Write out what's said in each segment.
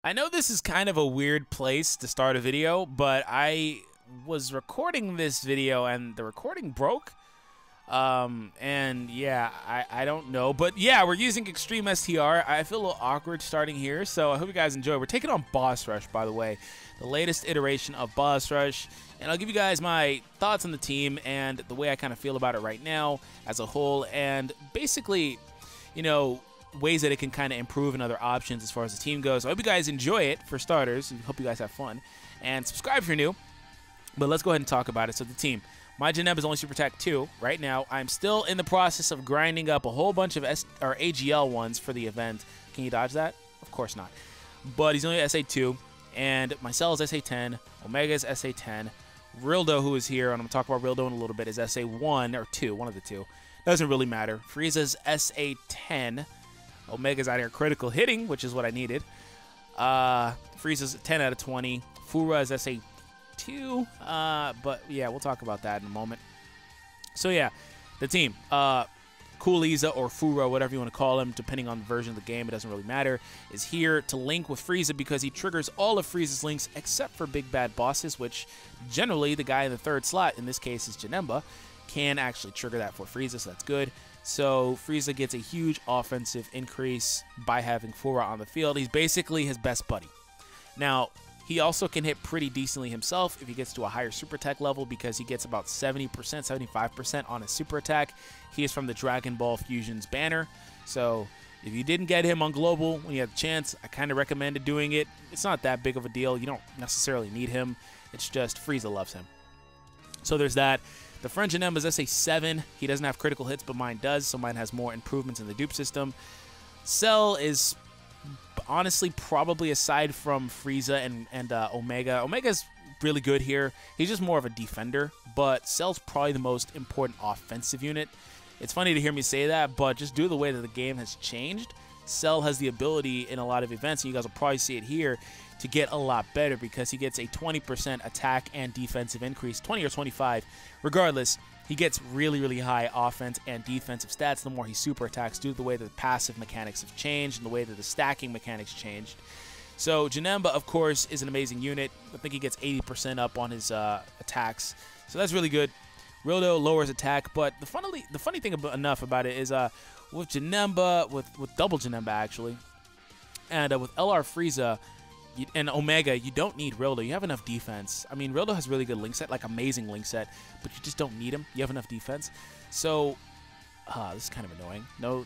I know this is kind of a weird place to start a video, but I was recording this video and the recording broke. And yeah, I don't know. But yeah, we're using Extreme STR. I feel a little awkward starting here, so I hope you guys enjoy. We're taking on Boss Rush, by the way, the latest iteration of Boss Rush. And I'll give you guys my thoughts on the team and the way I kind of feel about it right now as a whole. And basically, you know, ways that it can kind of improve and other options as far as the team goes. I hope you guys enjoy it, for starters. I hope you guys have fun. And subscribe if you're new. But let's go ahead and talk about it. So the team. My Janemba is only Super Attack 2 right now. I'm still in the process of grinding up a whole bunch of AGL ones for the event. Can you dodge that? Of course not. But he's only SA2. And my Cell is SA10. Omega is SA10. Rildo, who is here, and I'm going to talk about Rildo in a little bit, is SA1 or 2. One of the two. Doesn't really matter. Frieza's SA10. Omega's out here critical hitting, which is what I needed. Frieza's 10 out of 20. Fura is SA2. But yeah, we'll talk about that in a moment. So yeah, the team. Cooliza or Fura, whatever you want to call him, depending on the version of the game, it doesn't really matter, is here to link with Frieza because he triggers all of Frieza's links except for big bad bosses, which generally the guy in the third slot, in this case is Janemba, can actually trigger that for Frieza, so that's good. So Frieza gets a huge offensive increase by having Fura on the field. He's basically his best buddy. Now, he also can hit pretty decently himself if he gets to a higher super attack level because he gets about 70%, 75% on his super attack. He is from the Dragon Ball Fusion's banner. So if you didn't get him on Global when you had the chance, I kind of recommended doing it. It's not that big of a deal. You don't necessarily need him. It's just Frieza loves him. So there's that. The French Janemba is SA7. He doesn't have critical hits, but mine does, so mine has more improvements in the dupe system. Cell is honestly probably, aside from Frieza and Omega, Omega's really good here. He's just more of a defender, but Cell's probably the most important offensive unit. It's funny to hear me say that, but just due to the way that the game has changed, Cell has the ability in a lot of events, and you guys will probably see it here, to get a lot better because he gets a 20% attack and defensive increase, 20 or 25. Regardless, he gets really, really high offense and defensive stats the more he super attacks due to the way that the passive mechanics have changed and the way that the stacking mechanics changed. So Janemba, of course, is an amazing unit. I think he gets 80% up on his attacks, so that's really good. Rildo lowers attack, but the funny thing enough about it is with Janemba, with double Janemba actually, and with LR Frieza and Omega, you don't need Rildo. You have enough defense. I mean, Rildo has really good link set, like amazing link set, but you just don't need him. You have enough defense. So this is kind of annoying. No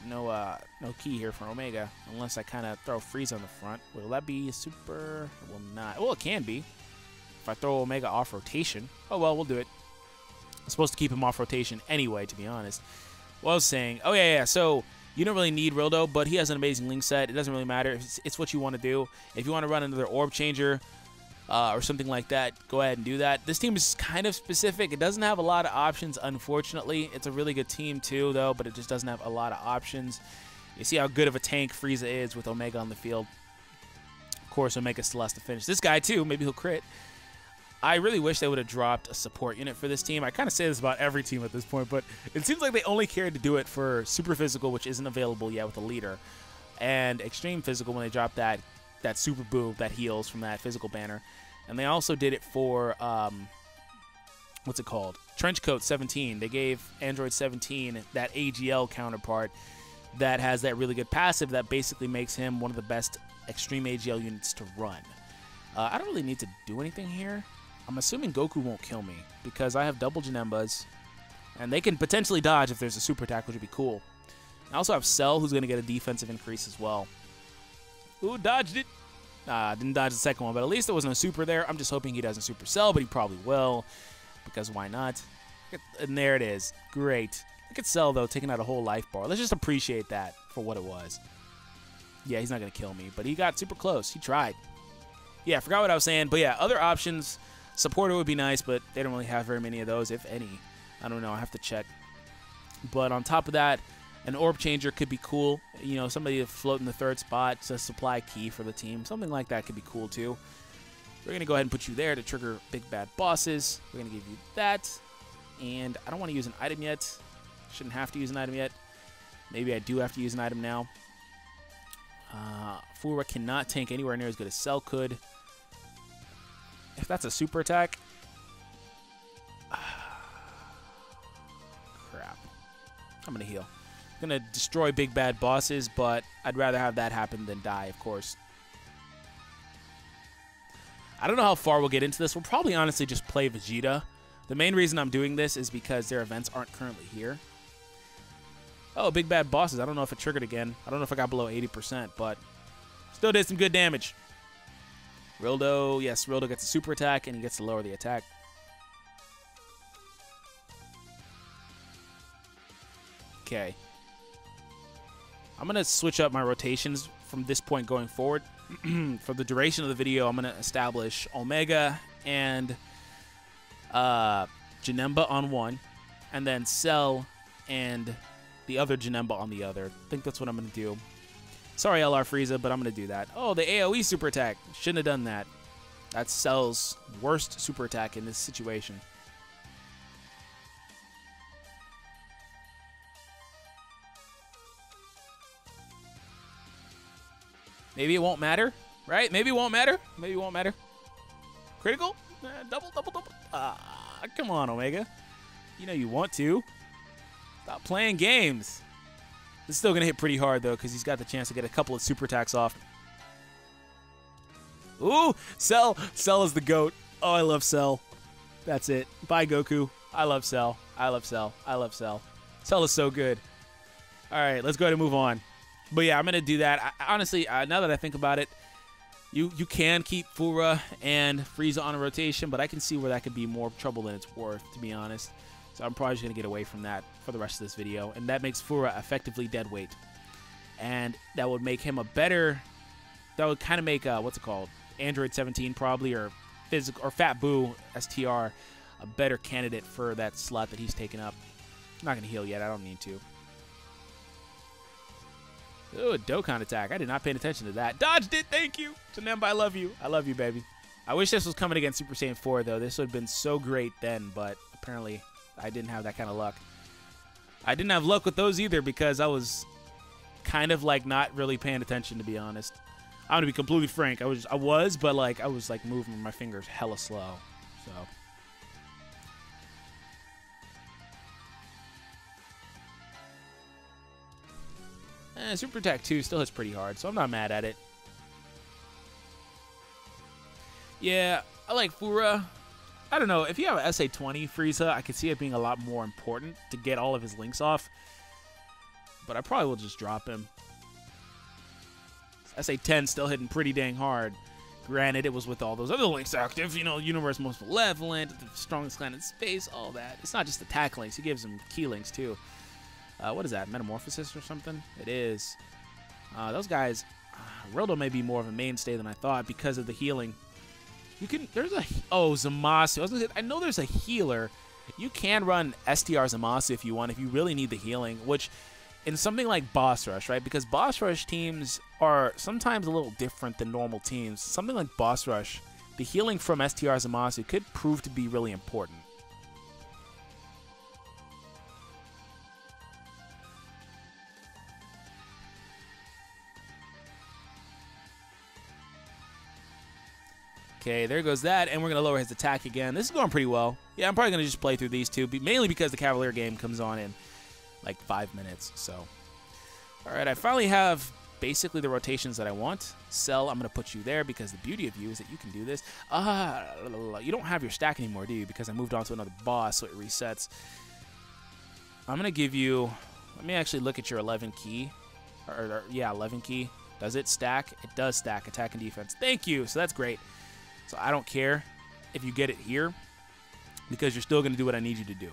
key here for Omega, unless I kind of throw Frieza on the front. Will that be a super? It will not. Well, it can be if I throw Omega off rotation. Oh well, we'll do it. I'm supposed to keep him off rotation anyway, to be honest. What I was saying, oh yeah, so you don't really need Rildo, but he has an amazing link set. It doesn't really matter. It's what you want to do. If you want to run another orb changer or something like that, go ahead and do that. This team is kind of specific. It doesn't have a lot of options, unfortunately. It's a really good team too, though, but it just doesn't have a lot of options. You see how good of a tank Frieza is with Omega on the field. Of course, Omega still has to finish. This guy too, maybe he'll crit. I really wish they would have dropped a support unit for this team. I kind of say this about every team at this point, but it seems like they only cared to do it for Super Physical, which isn't available yet with a leader, and Extreme Physical when they dropped that Super Boo that heals from that physical banner. And they also did it for, what's it called? Trenchcoat 17. They gave Android 17 that AGL counterpart that has that really good passive that basically makes him one of the best Extreme AGL units to run. I don't really need to do anything here. I'm assuming Goku won't kill me because I have double Janembas, and they can potentially dodge if there's a super attack, which would be cool. I also have Cell, who's going to get a defensive increase as well. Ooh, dodged it. Didn't dodge the second one, but at least there was no super there. I'm just hoping he doesn't super Cell, but he probably will, because why not? And there it is. Great. Look at Cell, though, taking out a whole life bar. Let's just appreciate that for what it was. Yeah, he's not going to kill me, but he got super close. He tried. Yeah, I forgot what I was saying, but yeah, other options. Supporter would be nice, but they don't really have very many of those, if any. I don't know. I have to check. But on top of that, an orb changer could be cool. You know, somebody to float in the third spot to supply key for the team. Something like that could be cool, too. We're going to go ahead and put you there to trigger big bad bosses. We're going to give you that. And I don't want to use an item yet. Shouldn't have to use an item yet. Maybe I do have to use an item now. Fura cannot tank anywhere near as good as Cell could. If that's a super attack... crap. I'm going to heal. I'm going to destroy big bad bosses, but I'd rather have that happen than die, of course. I don't know how far we'll get into this. We'll probably honestly just play Vegeta. The main reason I'm doing this is because their events aren't currently here. Oh, big bad bosses. I don't know if it triggered again. I don't know if I got below 80%, but still did some good damage. Rildo, yes, Rildo gets a super attack, and he gets to lower the attack. Okay. I'm going to switch up my rotations from this point going forward. For the duration of the video, I'm going to establish Omega and Janemba on one, and then Cell and the other Janemba on the other. I think that's what I'm going to do. Sorry, LR Frieza, but I'm going to do that. Oh, the AoE super attack. Shouldn't have done that. That's Cell's worst super attack in this situation. Maybe it won't matter, right? Maybe it won't matter. Maybe it won't matter. Critical? Double. Come on, Omega. You know you want to. Stop playing games. This is still going to hit pretty hard, though, because he's got the chance to get a couple of super attacks off. Ooh, Cell. Cell is the GOAT. Oh, I love Cell. That's it. Bye, Goku. I love Cell. I love Cell. I love Cell. Cell is so good. All right, let's go ahead and move on. But yeah, I'm going to do that. Honestly, now that I think about it, you can keep Fura and Frieza on a rotation, but I can see where that could be more trouble than it's worth, to be honest. So I'm probably just going to get away from that for the rest of this video. And that makes Fura effectively dead weight. And that would make him a better... That would kind of make, what's it called? Android 17 probably, or Fat Boo STR, a better candidate for that slot that he's taken up. I'm not going to heal yet. I don't need to. Ooh, a Dokkan attack. I did not pay attention to that. Dodged it. Thank you. Janemba, I love you. I love you, baby. I wish this was coming against Super Saiyan 4, though. This would have been so great then, but apparently I didn't have that kind of luck. I didn't have luck with those either because I was kind of like not really paying attention, to be honest. I'm going to be completely frank. I was, but like I was like moving my fingers hella slow. So... Super Attack 2 still hits pretty hard, so I'm not mad at it. Yeah, I like Fura. I don't know, if you have an SA20 Frieza, I could see it being a lot more important to get all of his links off. But I probably will just drop him. SA10 still hitting pretty dang hard. Granted, it was with all those other links active, you know, Universe Most Malevolent, the strongest clan in space, all that. It's not just attack links, he gives them key links too. What is that, Metamorphosis or something? It is. Those guys, Rildo may be more of a mainstay than I thought because of the healing. You can, there's a, oh, Zamasu. I was gonna say, I know there's a healer. You can run STR Zamasu if you want, if you really need the healing, which in something like Boss Rush, right? Because Boss Rush teams are sometimes a little different than normal teams. Something like Boss Rush, the healing from STR Zamasu could prove to be really important. Okay, there goes that, and we're going to lower his attack again. This is going pretty well. Yeah, I'm probably going to just play through these two, mainly because the Cavalier game comes on in like 5 minutes. So, all right, I finally have basically the rotations that I want. Cell, I'm going to put you there because the beauty of you is that you can do this. You don't have your stack anymore, do you? Because I moved on to another boss, so it resets. I'm going to give you... Let me actually look at your 11 key. Yeah, 11 key. Does it stack? It does stack, attack and defense. Thank you. So that's great. So I don't care if you get it here because you're still going to do what I need you to do.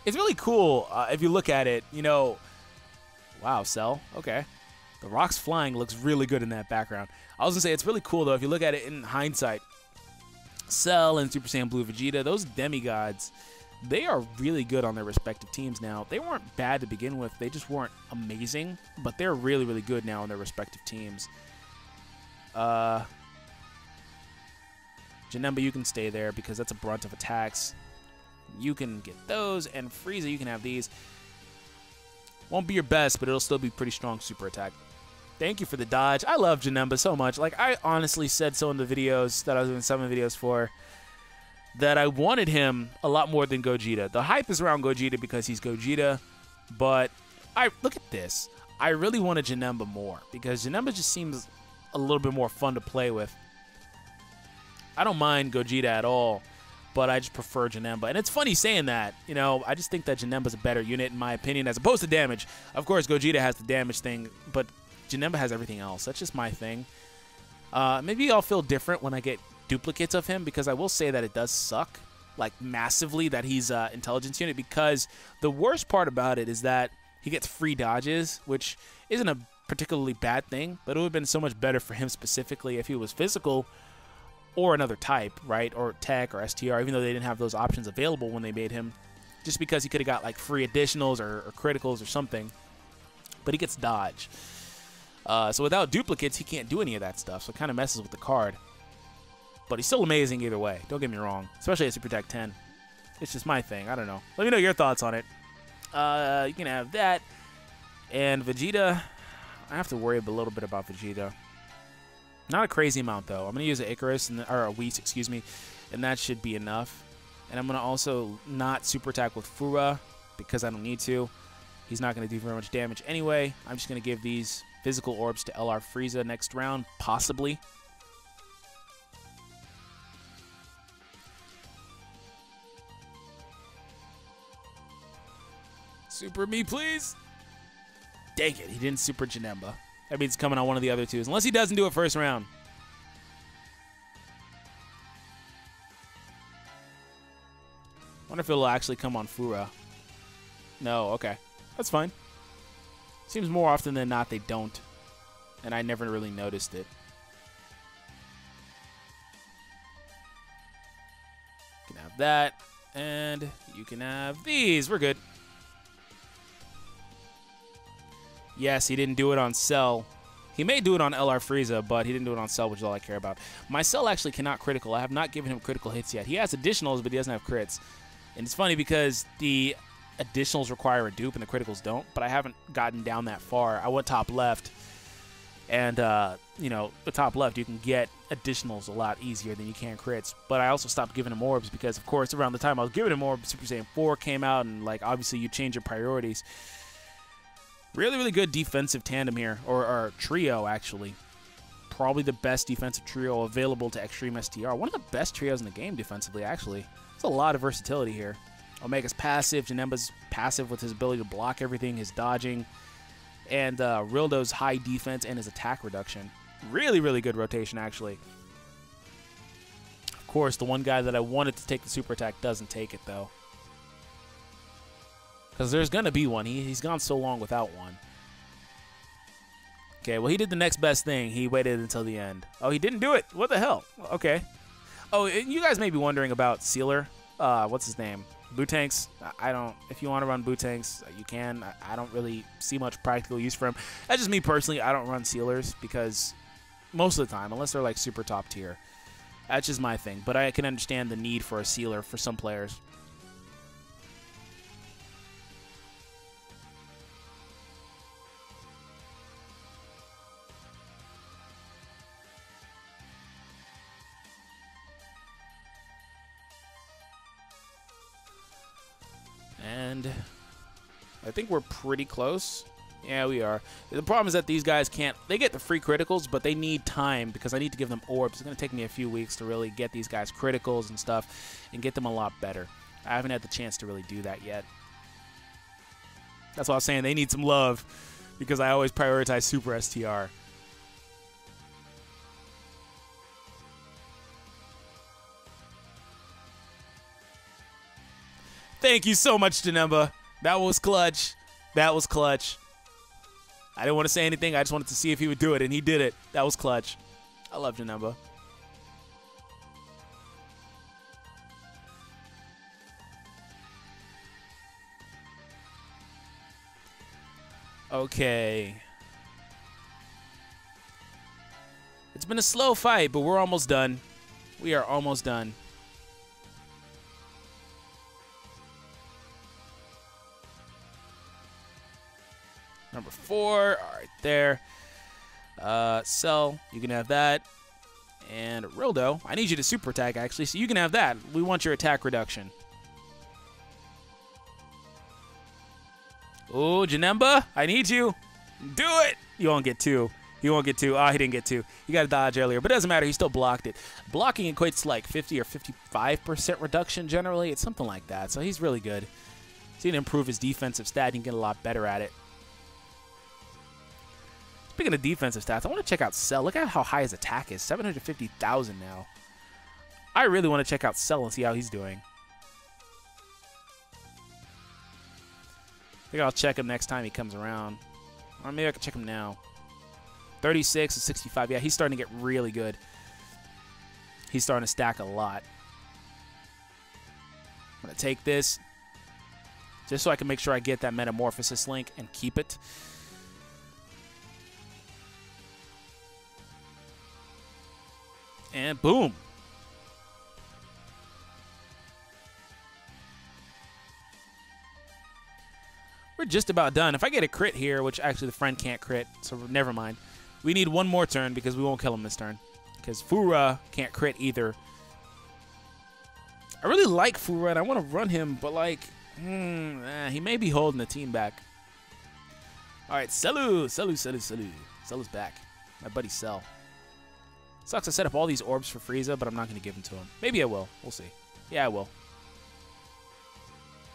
It's really cool if you look at it, you know. Wow, Cell. Okay. The rocks flying looks really good in that background. I was going to say, it's really cool, though, if you look at it in hindsight. Cell and Super Saiyan Blue Vegeta, those demigods, they are really good on their respective teams now. They weren't bad to begin with. They just weren't amazing, but they're really, really good now on their respective teams. Janemba Janemba, you can stay there because that's a brunt of attacks. You can get those, and Frieza, you can have these. Won't be your best, but it'll still be pretty strong super attack. Thank you for the dodge. I love Janemba so much. Like, I honestly said so in the videos that I was doing some videos for, that I wanted him a lot more than Gogeta. The hype is around Gogeta because he's Gogeta, but look at this. I really wanted Janemba more because Janemba just seems a little bit more fun to play with. I don't mind Gogeta at all, but I just prefer Janemba. And it's funny saying that. You know, I just think that Janemba's a better unit in my opinion as opposed to damage. Of course, Gogeta has the damage thing, but Janemba has everything else. That's just my thing. Maybe I'll feel different when I get duplicates of him because I will say that it does suck, like massively, that he's an intelligence unit because the worst part about it is that he gets free dodges, which isn't a particularly bad thing, but it would have been so much better for him specifically if he was physical or another type, right? Or tech or STR, even though they didn't have those options available when they made him, just because he could have got like free additionals or criticals or something. But he gets dodge. So without duplicates, he can't do any of that stuff, so it kind of messes with the card. But he's still amazing either way, don't get me wrong, especially at Super Tech 10. It's just my thing, I don't know. Let me know your thoughts on it. You can have that. And Vegeta, I have to worry a little bit about Vegeta. Not a crazy amount, though. I'm going to use an Icarus, or a Whis, excuse me, and that should be enough. And I'm going to also not super attack with Fura because I don't need to. He's not going to do very much damage anyway. I'm just going to give these physical orbs to LR Frieza next round, possibly. Super me, please. Dang it, he didn't super Janemba. That means coming on one of the other twos, unless he doesn't do it first round. Wonder if it'll actually come on Fura. No, okay. That's fine. Seems more often than not they don't. And I never really noticed it. You can have that. And you can have these. We're good. Yes, he didn't do it on Cell. He may do it on LR Frieza, but he didn't do it on Cell, which is all I care about. My Cell actually cannot critical. I have not given him critical hits yet. He has additionals, but he doesn't have crits. And it's funny because the additionals require a dupe and the criticals don't, but I haven't gotten down that far. I went top left, and, you know, the top left, you can get additionals a lot easier than you can crits. But I also stopped giving him orbs because, of course, around the time I was giving him orbs, Super Saiyan 4 came out, and, like, obviously you change your priorities. Really, really good defensive tandem here, or trio, actually. Probably the best defensive trio available to Extreme STR. One of the best trios in the game defensively, actually. There's a lot of versatility here. Omega's passive, Janemba's passive with his ability to block everything, his dodging, and Rildo's high defense and his attack reduction. Really, really good rotation, actually. Of course, the one guy that I wanted to take the super attack doesn't take it, though. Because there's going to be one. He's gone so long without one. Okay, well, he did the next best thing. He waited until the end. Oh, he didn't do it. What the hell? Okay. Oh, you guys may be wondering about Sealer. What's his name? Bootanks. I don't... If you want to run Bootanks, you can. I don't really see much practical use for him. That's just me personally. I don't run Sealers because most of the time, unless they're like super top tier. That's just my thing. But I can understand the need for a Sealer for some players. And I think we're pretty close. Yeah, we are. The problem is that these guys can't... They get the free criticals, but they need time because I need to give them orbs. It's going to take me a few weeks to really get these guys criticals and stuff and get them a lot better. I haven't had the chance to really do that yet. That's why I was saying they need some love because I always prioritize Super STR. Thank you so much, Janemba. That was clutch. That was clutch. I didn't want to say anything. I just wanted to see if he would do it, and he did it. That was clutch. I love Janemba. Okay. It's been a slow fight, but we're almost done. We are almost done. Number 4, all right there. Cell, you can have that. And Rildo, I need you to super attack, actually, so you can have that. We want your attack reduction. Oh, Janemba, I need you. Do it. You won't get 2. You won't get 2. Ah, he didn't get 2. You got to dodge earlier, but it doesn't matter. He still blocked it. Blocking equates to like 50 or 55% reduction generally. It's something like that, so he's really good. He's going to improve his defensive stat. He can get a lot better at it. Speaking of defensive stats, I want to check out Cell. Look at how high his attack is. 750,000 now. I really want to check out Cell and see how he's doing. I think I'll check him next time he comes around. Or maybe I can check him now. 36 to 65. Yeah, he's starting to get really good. He's starting to stack a lot. I'm going to take this just so I can make sure I get that Metamorphosis link and keep it. And boom. We're just about done. If I get a crit here, which actually the friend can't crit, so never mind. We need one more turn because we won't kill him this turn. Because Fura can't crit either. I really like Fura and I want to run him, but like, he may be holding the team back. All right, Celu. Celu's back. My buddy Cell. Sucks I set up all these orbs for Frieza, but I'm not going to give them to him. Maybe I will. We'll see. Yeah, I will.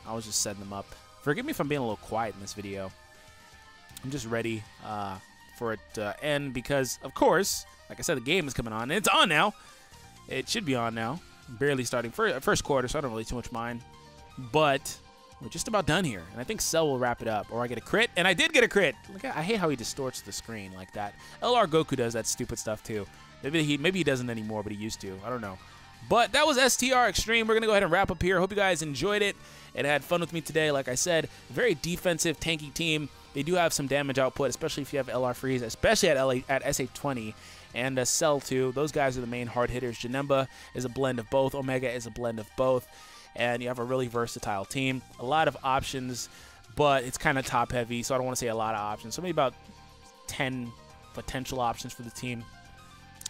I was just setting them up. Forgive me if I'm being a little quiet in this video. I'm just ready for it to end because, of course, like I said, the game is coming on. And it's on now. It should be on now. I'm barely starting first quarter, so I don't really too much mind. But we're just about done here. And I think Cell will wrap it up. Or I get a crit. And I did get a crit. Look at, I hate how he distorts the screen like that. LR Goku does that stupid stuff too. Maybe he doesn't anymore, but he used to. I don't know. But that was STR Extreme. We're going to go ahead and wrap up here. Hope you guys enjoyed it and had fun with me today. Like I said, very defensive, tanky team. They do have some damage output, especially if you have LR Freeze, especially at SA20 and Cell 2. Those guys are the main hard hitters. Janemba is a blend of both. Omega is a blend of both. And you have a really versatile team. A lot of options, but it's kind of top-heavy, so I don't want to say a lot of options. So maybe about 10 potential options for the team.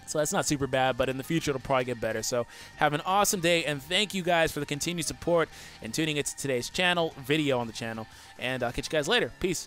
So that's not super bad, but in the future, it'll probably get better. So have an awesome day, and thank you guys for the continued support and tuning into today's video on the channel. And I'll catch you guys later. Peace.